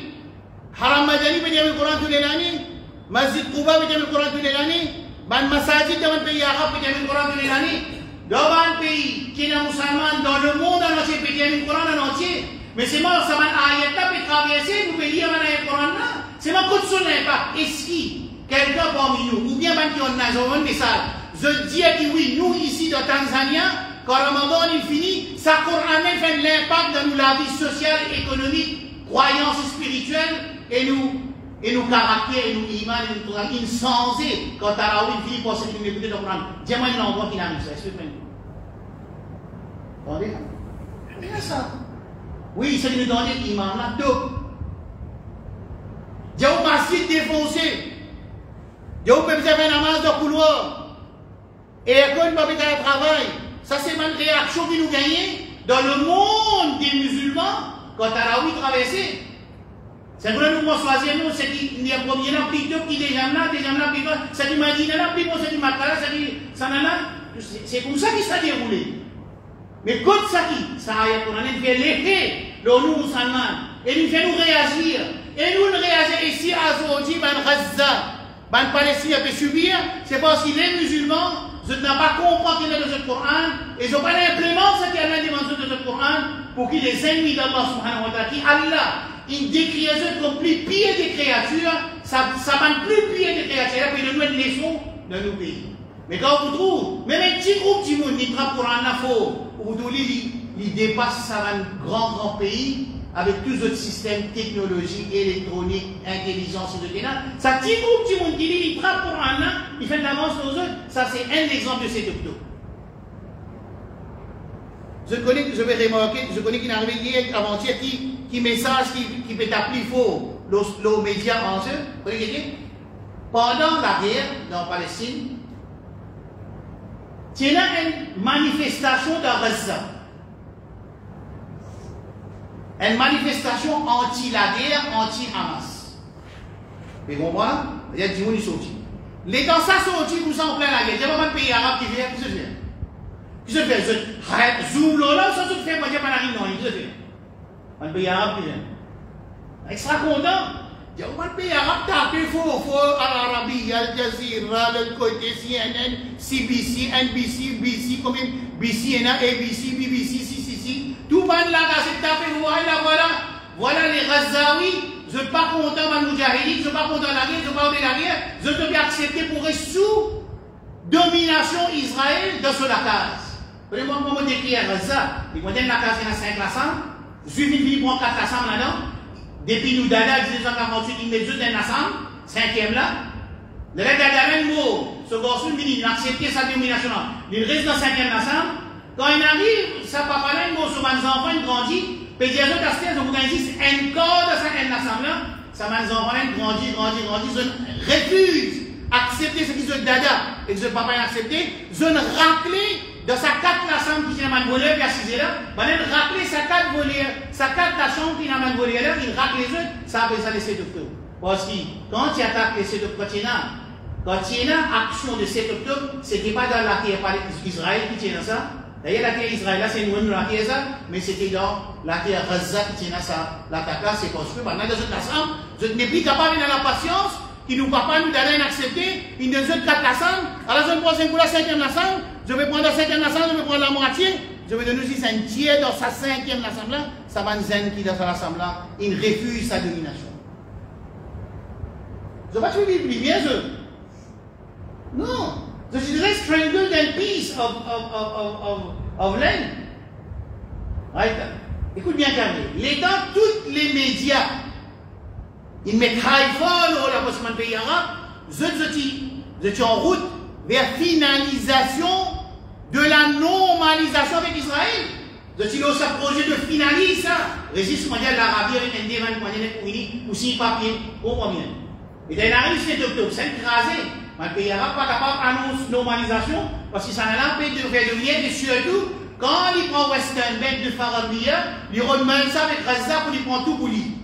Haram Madani peut dire le Coran tous les années. Masjid Quba peut dire le Coran tous les années. Ban Masajid dans un pays arabe peut dire le Coran tous les années. Dans un pays qui est musulman, dans le monde entier peut dire le Coran en entier. Mais c'est moi, ça m'a ayat là peut traverser, nous peut lire le Coran là. C'est moi qui ne pas. Est-ce que quelqu'un parmi nous, ou bien qui ont un message, je dis que oui, nous ici dans Tanzanie, quand Ramadan est fini, ça Coran fait l'impact dans la vie sociale, économique, croyance spirituelle. Et nous caractère, et nous iman, et nous travail insensé quand Taraoui finit pour ce qui nous écouter dans le Coran. Dis-moi l'endroit qui n'a mis ça. Est-ce que vous entendez? Regardez ça. Oui, c'est nous donner l'imam là, tout. J'ai un masjid défoncé. J'ai un peu faire un namaz de couloir. Et quand on va faire le travail, ça c'est une réaction qui nous gagne dans le monde des musulmans quand Taraoui traversait. C'est vrai nous choisir nous, c'est qu'il y a un premier là, plutôt qui déjà là, plutôt, c'est qui m'a dit là, plutôt, c'est qui m'a dit là, c'est qui, ça là, c'est comme ça qui s'est déroulé. Mais quand ça qui, ça a fait l'effet, le nous musulmans, et nous fait nous réagir, et nous réagir ici à Zodi, ban Gaza, ban Palestine peut subir, c'est parce que les musulmans, je n'ai pas compris qu'il y a dans ce Coran, et je n'ai pas implémenté ce qu'il y a dans la dimension de ce Coran, pour que les ennemis d'Allah subhanahu wa ta'ala, qui Allah, une des créatures comme plus pire des créatures, ça va plus pire des créatures, puis de nous une leçon dans nos pays. Mais quand vous trouvez, même un petit groupe qui nous dit pour un info, vous trouvez, il dépasse ça un grand pays, avec tous les autres systèmes technologiques, électroniques, intelligence, etc. Ça petit groupe qui nous dit, il frappe pour un an, il fait de l'avance aux autres, ça c'est un exemple de ces docteurs. Je vais remarquer, je connais qu'il est arrivé hier, avant-hier, qui message qui peut appeler faux, les médias en jeu. Vous voyez, pendant la guerre dans Palestine, il y a une manifestation dans Gaza. Une manifestation anti-la guerre, anti-Hamas. Vous comprenez? Il y a des gens qui sont sortis. Les dans ça sortis, nous sommes en plein la guerre. Il y a pas de pays arabe qui vient, qui se fait. Qui se fait? Zoom là, ça se fait, moi je n'ai pas la non, qui se fait. Un pays arabe qui vient. Extra content. Il y a un pays arabe tapé faux, à l'Arabie, Al Jazeera, le côté CNN, CBC, NBC, BC, comme BC, ABC, BBC, CCC. Tout le monde là, c'est tapé, voilà les Gazaouis. Je ne suis pas content de Moudjahidine, je ne suis pas content de la guerre, je ne suis pas content de la guerre. Je devais accepter pour être sous domination Israël dans la case. Vraiment, comment décrire Gaza? Il y a la case, il y a 5 lassans. Juif, il prend 4 lassans là-dedans. Depuis nous, Dada, 1948, il met 2 lassans, 5e là. Le reste Dada, même mot, ce garçon, il a accepté sa domination. Il reste dans 5e lassans. quand il arrive, ça papa là, il m'a sur mes enfants, il grandit, puis il dit à eux, Castel, je vous dis, encore de ça, elle l'assemblée, ça mes enfants, il grandit, je refuse accepter ce qu'ils ont dada, et que le papa a accepté, je ne rappelé de sa carte la chambre qui n'a pas volé, puis assisé là, il rappelé sa carte volée, sa carte la chambre qui n'a pas volé là, il rappelé les autres, ça appelle ça laisser de feu. Parce que quand tu attaques les 7 octobre, quand il y a une action de 7 octobre, ce n'était pas dans la terre d'Israël qui tient ça. D'ailleurs, la terre d'Israël, là, c'est nous, la terre, ça, mais c'était dans la terre Gaza qui tient ça. L'attaque là, c'est construit. Maintenant, dans une ensemble, je n'ai plus capable de la patience, qui nous papa nous donne accepter, une deuxième 4 la somme, alors je vais prendre pour la 5e la somme, je vais prendre la 5e la somme, je vais prendre la moitié, je vais donner aussi un tiers dans sa 5e la somme là, ça va nous qui dans sa somme là, il refuse sa domination. Je ne vais pas te dire bien, non. So she's less strangled than piece of land. Right? Écoute bien, Carré. L'État, tous les médias, ils mettent high-fall au la pays arabe, je suis en route vers finalisation de la normalisation avec Israël. Je suis dans ce projet de finaliser ça. Registre mondial d'Arabie avec un débat ou si papier, au premier. Et dans la rue, c'est octobre, c'est écrasé. Le pays arabe pas capable d'annoncer normalisation parce que ça n'a pas de faire de rien, et surtout, quand il prend Western Bank de Farabia, il remet ça avec Gaza pour lui prendre tout pour lui.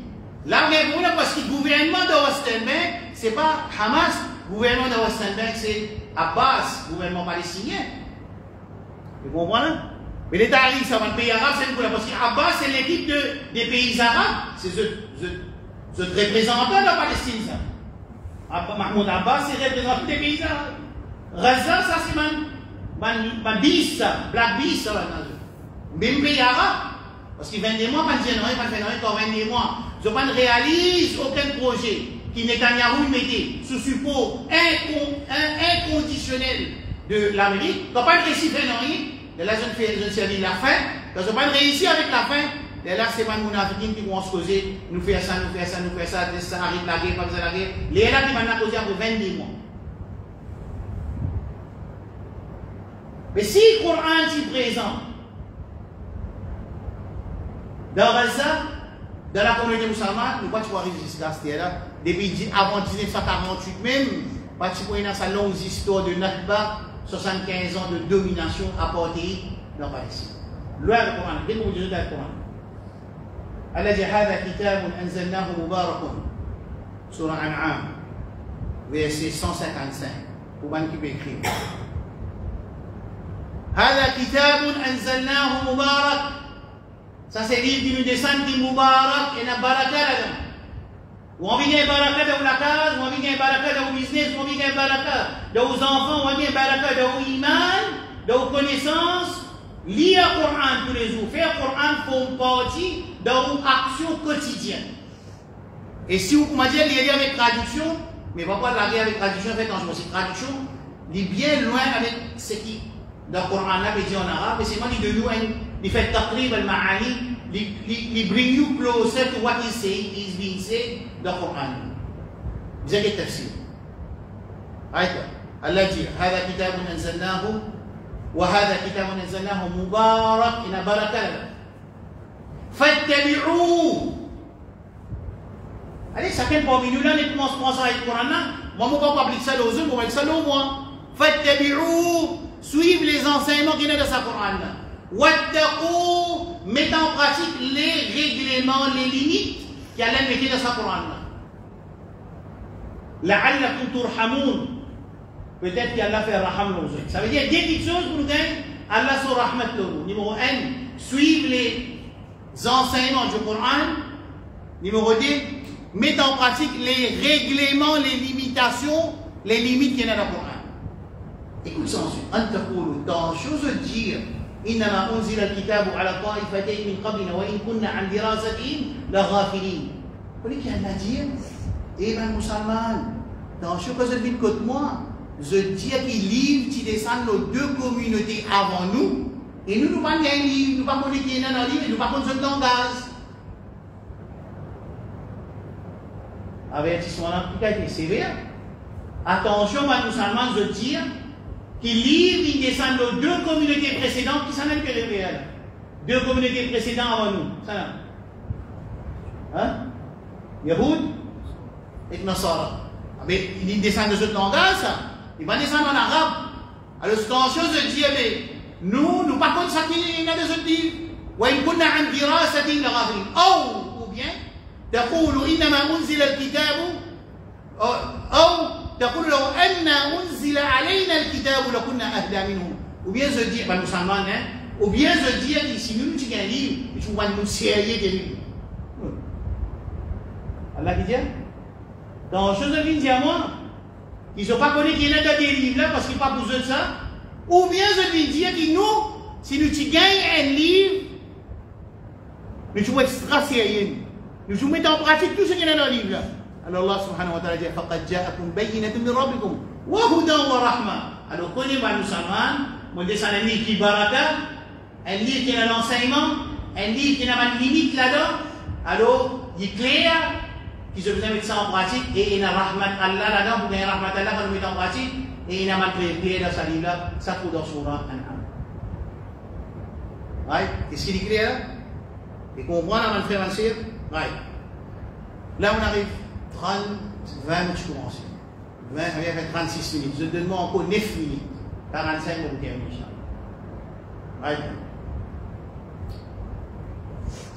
Là, mais vous, parce que le gouvernement de Western Bank, ce n'est pas Hamas, le gouvernement de Western Bank, c'est Abbas, gouvernement palestinien. Vous comprenez? Mais l'État arrive, ça va le pays arabe, c'est le parce qu'Abbas, c'est l'équipe des pays arabes, c'est ce représentant de la Palestine, ça. Mahmoud Abbas, c'est représentant des pays arabes. Gaza, ça c'est man bis, black bis, ça va. Même pays arabe, parce qu'il 22 mois, pas de général, pas de général, quand 22 mois, je ne réalise aucun projet qui Netanyahou mettait sous support inconditionnel de l'Amérique. Quand pas de réussir rien, de là je ne sais la fin, quand je ne pas réussir avec la fin, de là c'est pas mon africain qui vont se causer, nous faire ça, ça arrive la guerre, pas besoin de la guerre. Les là qui vont causer après 22 mois. Mais si le Coran est présent dans Gaza, dans la communauté musulmane, nous ne pouvons pas arriver jusqu'à ce terre-là. Depuis avant 1948 même, participer dans sa longue histoire de Nakba, 75 ans de domination apartheid dans la Palestine. Loi le Coran, dès que vous lisez le Coran. Allah dit هذا كتاب أنزلناه مبارك سورة أنعام verset 155 pour ceux qui peuvent écrire. هذا كتاب أنزلناه مبارك. Ça c'est livre qui nous descend qui Moubarak et la baraka là-dedans. Ou on vient baraka dans la case, ou on vient baraka dans le business, ou on vient baraka dans les enfants, ou on vient baraka dans l'iman, dans les connaissances. Lire le Coran tous les jours, faire le Coran forme partie de vos actions quotidiennes. Et si vous pouvez dire lire avec traduction, mais pas la lire avec traduction, en fait, quand je pense traduction, il est bien loin avec ce qui dans le Coran là, dit en arabe, mais c'est moi qui de nous, il fait taqrib al-ma'ani, il bring you closer to what is being said dans le Coran. Vous avez le tafsir. Allah dit, هذا كتاب أنزلناه وهذا كتاب أنزلناه مبارك إن بركة فاتبعوه. Allez, chacun parmi nous là, ne commence pas avec le Coran là. Moi, je ne peux pas appliquer ça aux autres, je vais ça aux moi. Fattabi'ou, suivre les enseignements qui sont dans ce Coran là. Wattaqou, mettre en pratique les règlements, les limites qui allaient mettre dans ce Coran là. La'allakum turhamoun. Peut-être qu'Allah fait raham aux autres. Ça veut dire deux petites choses pour nous dire Allah sur rahmat nous. Numéro 1, suivre les enseignements du Coran. Numéro 2, mettre en pratique les règlements, les limitations, les limites qui sont dans le Coran. Écoute ça ensuite. Antakoulou, dans chose de dire, إنما أنزل الكتاب على طائفتين من قبلنا وإن كنا عن دراستهم لغافلين. Vous voyez qu'il y a à dire, eh bien, musulman, dans ce que je dis contre moi, je dis qu'il livre qui descend nos deux communautés avant nous, et nous ne pas un livre, nous ne pas connaître qu'il y a un livre, et nous ne pas connaître un gaz. Avertissement là, qui a été sévère. Attention, musulman, je dis, qui livre, il descend de deux communautés précédentes qui s'en ont que là. Deux communautés précédentes avant nous. Ça là. Hein? Yahoud et Nasara. Mais il descend de ce langage, ça. Il va descendre en arabe. Alors, c'est une chose de dire, mais nous, par contre, ça qui est dans ce livre. وإن كنا عن دراسة لغافلين أو bien تقول إنما أنزل الكتاب أو تقول لو أن أنزل علينا الكتاب لكنا أهدى منه ou bien se dire ben nous sommes hein ou bien se dire ici nous tu gagnes livre tu vois nous sérieux des livres Allah dit dans chose de vie à moi ils ont pas connu qu'il y en a des livres là parce qu'ils pas besoin de ça ou bien je lui dire que nous si nous tu gagnes un livre nous tu extra sérieux nous mettons en pratique tout ce qu'il y a dans le livre là. Alors Allah subhanahu wa ta'ala dit faqad ja'akum bayyinatun min rabbikum wa hudan wa rahma. Alors connaissez nous saman mon descend un livre qui baraka un livre qui a l'enseignement un livre qui n'a pas de limite là-dedans alors il est clair qu'ils se besoin de mettre ça en pratique et il y a rahmat Allah là-dedans pour gagner rahmat Allah quand nous mettons en pratique et il y a mal clair dans ce livre là ça trouve dans Surah An'am. Right? Est-ce qu'il est clair? Et comprendre avant de faire un sir? Right. Là on arrive 20 minutes je commence. 20, on vient faire 36 minutes. Je donne-moi encore 9 minutes. 45 pour vous terminer. Right.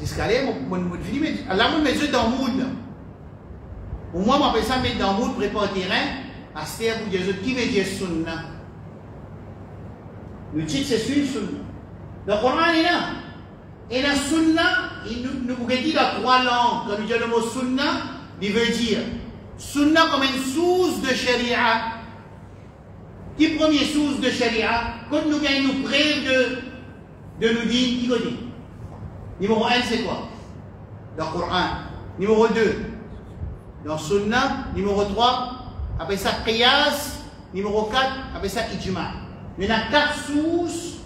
Jusqu'à là, je dis, mais Allah me met dans le mood. Pour moi, je m'appelle ça mettre dans le mood, préparer le terrain, à se faire pour dire qui veut dire sunna. Le titre c'est sunna. Le Coran est là. Et la sunna, nous pouvons dire dans 3 langues. Quand nous disons le mot sunna, il veut dire sunna comme une source de sharia. Qui est premier source de sharia? Quand nous gagnons nous preuve de nous dire, qui connaît? Numéro 1, c'est quoi? Dans le Coran. Numéro 2, dans sunna. Numéro 3, après ça, qiyas. Numéro 4, après ça, ijma. Il y a 4 sources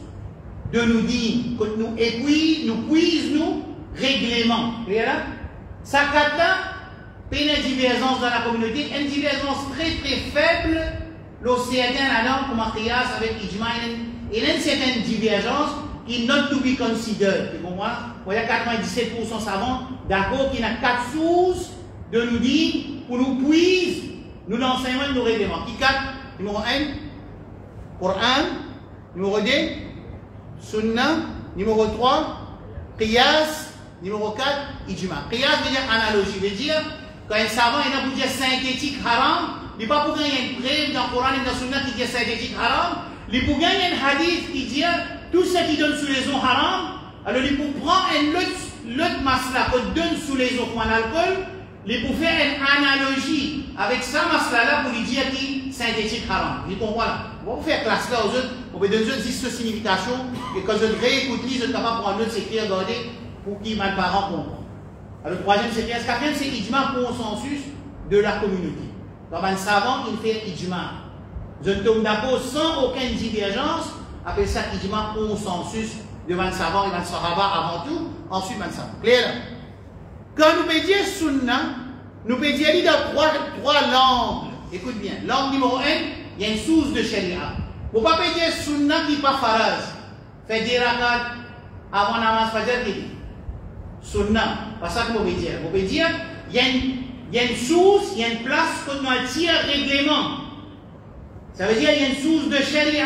de nous dire, que nous épuisons, nous puisons, règlement. Vous voyez là? Ça, 4 là, il y a une divergence dans la communauté, une divergence très très faible. L'océan là-dedans, comme un qiyas avec ijma, il y a une certaine divergence qui not to be considered. Vous comprenez? Il y a 97% savants d'accord qu'il y a 4 sources de nous dire, pour nous puiser, nous l'enseignement de nos règlements. Qui 4? Numéro 1, Coran. Numéro 2, Sunna. Numéro 3, Qiyas. Numéro 4, Ijma. Qiyas veut dire analogie, veut dire quand un savant est là pour dire synthétique haram, il n'est pas pour gagner une preuve dans le Coran et dans le Sunna qui dit synthétique haram, il est pour gagner un hadith qui dit tout ce qui donne sous les eaux haram, alors il est pour prendre l'autre masla qui donne sous les eaux comme l'alcool, il est pour faire une analogie avec sa masla là pour lui dire qui synthétique haram. Vous comprenez là? On va faire classe là aux autres, on va donner aux autres 10 significations et quand je réécoute, je suis capable de prendre l'autre, c'est écrit, regarder pour qui mes parents comprennent. Alors, le troisième, c'est qu'est-ce quatrième, c'est ijma consensus de la communauté. Comme un savant, il fait ijma. Je tombe d'accord sans aucune divergence, appelle ça ijma consensus de un savant et un sahaba avant tout, ensuite un savant. Clair? Quand nous pouvons dire sunna, nous pouvons dire dans 3 langues. Écoute bien, langue numéro 1, il y a une source de sharia. Vous ne pouvez pas dire sunna qui n'est pas faraz. Fait des rakat avant namaz fajr qui dit. Sunna, pas ça que vous pouvez dire. Vous pouvez dire, il y a une source, il y a une place qu'on a tiré règlement. Ça veut dire qu'il y a une source de sharia.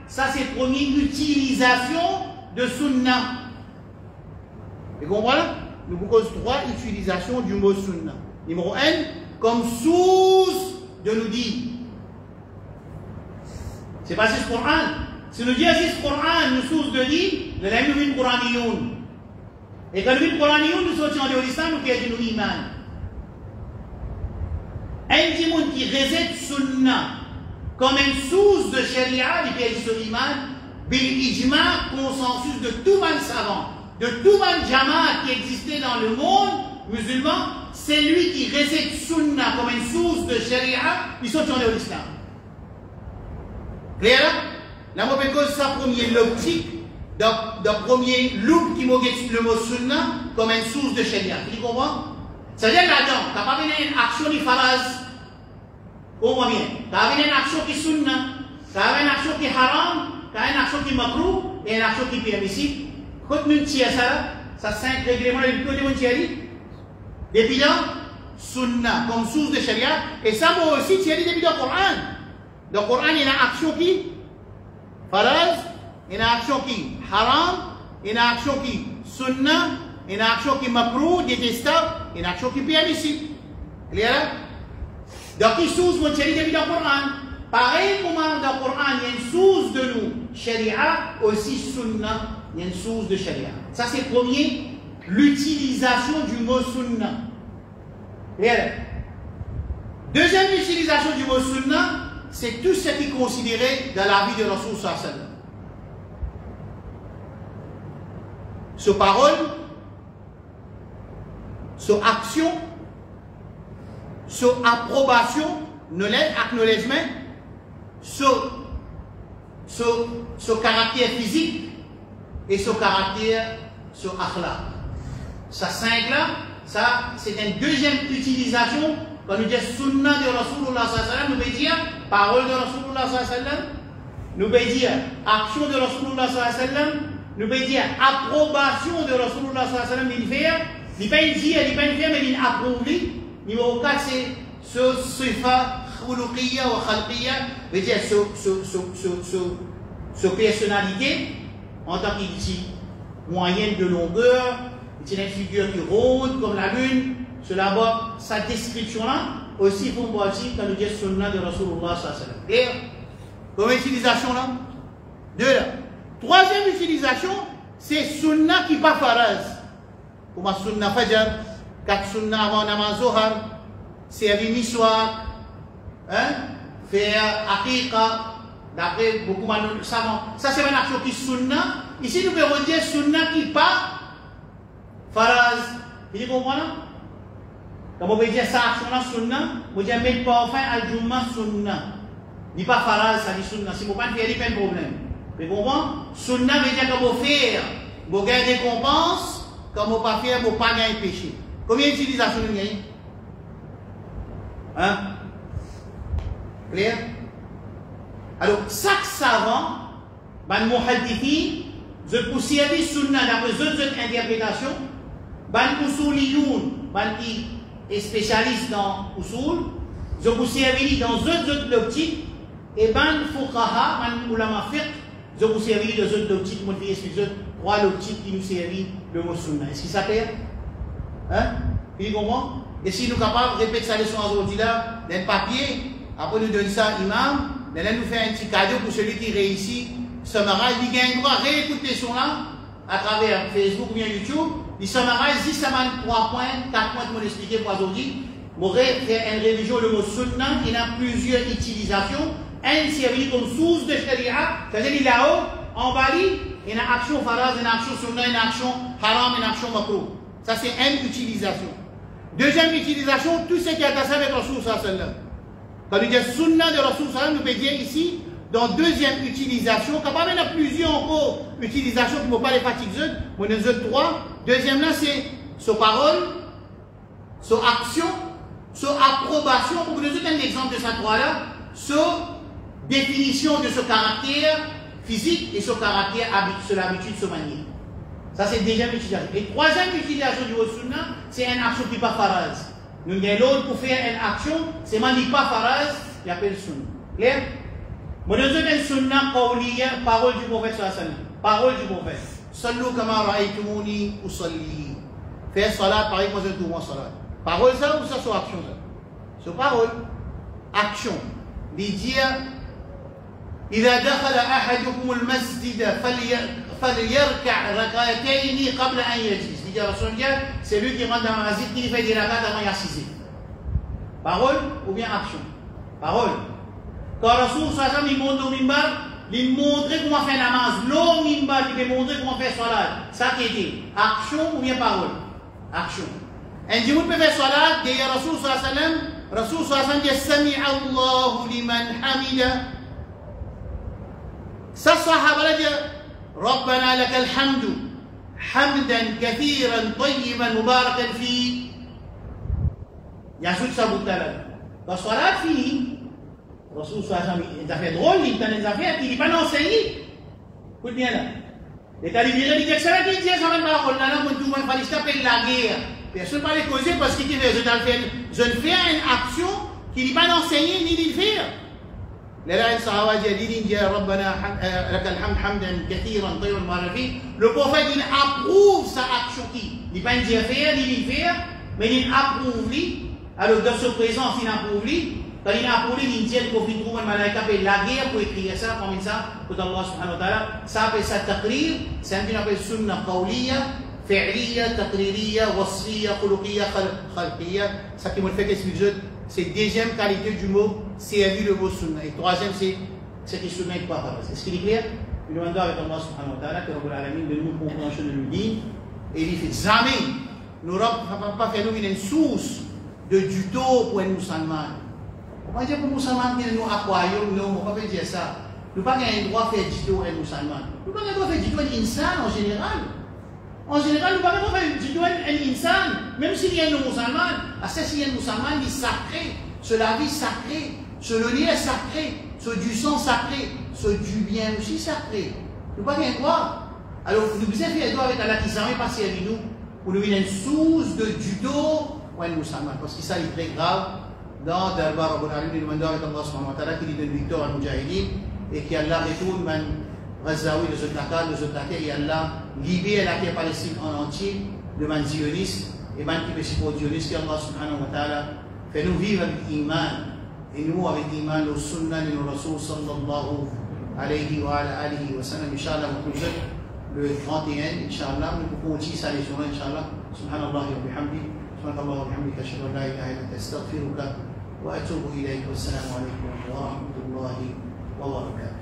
Ça, c'est la première utilisation de sunna. Vous comprenez? Nous vous cause 3 utilisations du mot sunna. Numéro 1, comme source de nous dire. C'est pas juste Coran. Si nous disons juste Coran, nous source de dire, nous avons vu le Coran. Et quand nous vivons le Coran, nous sortions de l'islam, nous perdons nos iman. Un dimoun qui rejette sunna comme une source de sharia, il perd son iman, bil ijma, consensus de tout le savant, de tout le jamaat qui existait dans le monde musulman, c'est lui qui rejette sunna comme une source de sharia, il sortent de l'islam. Clair là? La mauvaise cause, c'est la première l'optique. Dans premier loup qui m'a dit le mot sunna comme une source de sharia. Tu comprends? C'est-à-dire là-dedans, tu n'as pas vu une action qui faraz. Comprends bien. Tu as vu une action qui sunna. Ça a une action qui est haram, ça a une action qui est makruh et une action qui est permissible. Quand nous tirons ça 5 règlements de côté de Thierry. Depuis là, Sunna comme source de Sharia. Et ça, moi aussi, Thierry, depuis le Coran. Dans le Coran, il y a une action qui faraz, il y a une action qui haram, il y a une action qui sunna, il y a une action qui makruh, détestable, et une action qui permissible. Clair? Donc, il source mon Thierry depuis le Coran. Pareil comme dans le Coran, il y a une source de nous, Sharia, aussi Sunna, il y a une source de Sharia. Ça, c'est premier, l'utilisation du mot Sunna. Clair? Deuxième utilisation du mot Sunna, c'est tout ce qui est considéré dans la vie de Rasul sallallahu alayhi wa sallam. Sur parole, sur action, sur approbation, acknowledgement, sur caractère physique et sur caractère sur akhlaq. Ça 5 là, ça c'est une deuxième utilisation. Quand nous disons sunna de Rasulullah sallallahu alayhi wa sallam, nous veut dire parole de Rasulullah sallallahu alayhi wa sallam, nous veut dire action de Rasulullah sallallahu alayhi wa sallam, nous veut dire approbation de Rasulullah sallallahu alayhi wa sallam, il fait, il pas une dire, il pas une faire, mais il approuve. Numéro 4, c'est ce sifa khuluqiyya ou khalqiyya, veut dire ce personnalité en tant qu'il moyenne de longueur, c'est une figure qui rôde comme la lune. Cela va, sa description-là, aussi pour moi aussi, quand nous disons sunna de Rasulullah sallallahu alayhi wa sallam. Et, comme utilisation là, 2 là. Troisième utilisation, c'est sunna qui pas faraz. Comme ma sunna fajr, 4 sunna avant namaz zohar, servir miswak, faire aqiqa, d'après beaucoup de savants. Ça c'est une action qui sunna. Ici nous pouvons dire sunna qui pas faraz. Vous comprenez? Quand on veut dire ça, sunna, on dit mettre parfum al-jumma sunna. Ni pas faraz, ça dit sunna. Si vous ne pouvez pas faire, il n'y a pas de problème. Vous comprenez? Sunna veut dire qu'on va faire, vous gagnez récompense, quand vous ne pas faire, vous ne pas gagner péché. Combien d'utilisations vous gagnez? Hein? Clair? Alors, chaque savant, ban muhaddithi, je pour servir sunna d'après d'autres interprétations, ban usuliyoun, ban qui est spécialiste dans usul, je pour servir dans d'autres optiques, et ban fuqaha, ban ulama fiqh, je pour servir dans d'autres optiques, moi je vais expliquer 3 optiques qui nous servent le mot sunna. Est-ce que ça clair? Hein? Vous comprenez? Et si nous sommes capables de répéter sa leçon aujourd'hui là, d'un papier, après nous donner ça à l'imam, nous allons nous faire un petit cadeau pour celui qui réussit. Summarize, il gagne droit à réécouter les leçons là, à travers Facebook ou bien YouTube. Il summarize 10 semaines, 3 points, 4 points que je vais expliquer pour aujourd'hui. Je vais faire une révision, le mot sunna, il a plusieurs utilisations. Un servi comme source de sharia, c'est-à-dire là-haut, en Bali, il y a une action faraz, une action sunna, une action haram, une action makruh. Ça c'est une utilisation. Deuxième utilisation, tout ce qui est attaché avec Rasul sallallahu alayhi wa sallam. Quand nous disons sunna de Rasul sallallahu alayhi wa sallam, nous pouvons dire ici, dans deuxième utilisation, quand même il y a plusieurs encore utilisations qui ne vont pas les fatiguer, mais nous avons 3. Deuxième là, c'est sur parole, sur action, sur approbation. Pour que nous ayons un exemple de ça 3 là, sur définition de ce caractère physique et ce caractère sur l'habitude, ce manière. Ça, c'est deuxième utilisation. Et troisième utilisation du mot sunna, c'est une action qui n'est pas faraz. Nous avons l'autre pour faire une action, c'est même pas faraz, il appelle sunna. Clair? Nous avons une sunna qawliya, parole du prophète sallallahu alayhi wa sallam. Parole du prophète. Sallu kama ra'aytumuni usalli. Faire salat, pareil comme je dois salat. Parole ça ou ça sur action ça? Sur parole. Action. Il dit إذا دخل أحدكم المسجد فليركع ركعتين قبل أن يجلس. Il dit à son Dieu, c'est lui qui rentre dans la masjid qui fait des rakats avant d'assiser. Parole ou bien action? Parole. Quand Rasul sallallahu alayhi wa sallam monte au mimbar, il montre comment faire namaz. L'homme mimbar, il montre comment faire salat. Ça qui était action ou bien parole? Action. Un jour, peut faire salat, il y a Rasul sallallahu alayhi wa sallam. Rasul sallallahu alayhi wa sallam dit Sami'a Allahu liman hamida. Ça, sahaba là dit Rabbana lakal hamdu hamdan kathiran tayyiban mubarakan fi. Il y a tout ça bout là. Quand salat fini, Rasul soit des affaires drôles, il a des affaires qui n'est pas enseigné. Écoute bien là. Les talibans disent que c'est là qui dit ça, même pas, on a là, tout le monde va s'appeler la guerre. Personne ne va les causer parce qu'il dit que je ne fais une action qui n'est pas enseigné ni de faire. Le prophète il approuve sa action qui n'est pas une dire faire ni de faire, mais il approuve lui. Alors dans ce présent, il approuve lui. Quand il approuve lui, il dit qu'il faut trouver un malaïka pour la guerre pour écrire ça, comme ça, pour Allah subhanahu wa ta'ala. Ça appelle ça taqrir, c'est un peu appelé sunna qawliya, fi'liya, taqririya, wasfiya, khuluqiya, khalqiya. Ça qui me fait qu'expliquer. C'est deuxième qualité du mot, servi le mot sunna. Et troisième, c'est ce qui sunna est quoi. Est-ce qu'il est clair? Nous demandons avec Allah subhanahu wa ta'ala que Rabbul Alamin de nous compréhension de nous dit, et il fait jamais, nous ne pas faire nous une source de judo pour un musulman. On va dire pour un musulman qui nous accoyons, non, on ne peut pas dire ça. Nous n'avons pas un droit de faire judo un musulman. Nous n'avons pas un droit de faire judo un insan en général. En général, nous n'avons pas fait du doigt un insan, même s'il y a un musulman, s'il y a un musulman, il est sacré, c'est la vie sacrée, c'est le lien sacré, c'est du sang sacré, c'est du bien aussi sacré. Nous n'avons pas un droit. Alors, nous devons faire droit avec Allah qui s'en est passé avec nous, pour nous donner une source de judo ou un musulman, parce que ça est très grave. Dans Darbar Rabbul Alamin, nous demandons avec Allah subhanahu wa ta'ala qui lui donne victoire à Mujahideen et qui Allah retourne Ghazaoui de Zotakar, et Allah libère la terre Palestine en entier de man zioniste et man qui peut pour zioniste, que Allah subhanahu wa ta'ala fait nous vivre avec iman, et nous avec iman, le sunnah de nos Rasul sallallahu alayhi wa alihi wa sallam. Inch'Allah, nous le 31, Inch'Allah, nous pouvons aussi s'aller sur Inch'Allah. Subhanallah wa bihamdi, subhanallah wa bihamdi, ashhadu an la ilaha illa anta astaghfiruka wa atubu ilayk. Wassalamu alaykum wa rahmatullahi wa barakatuh.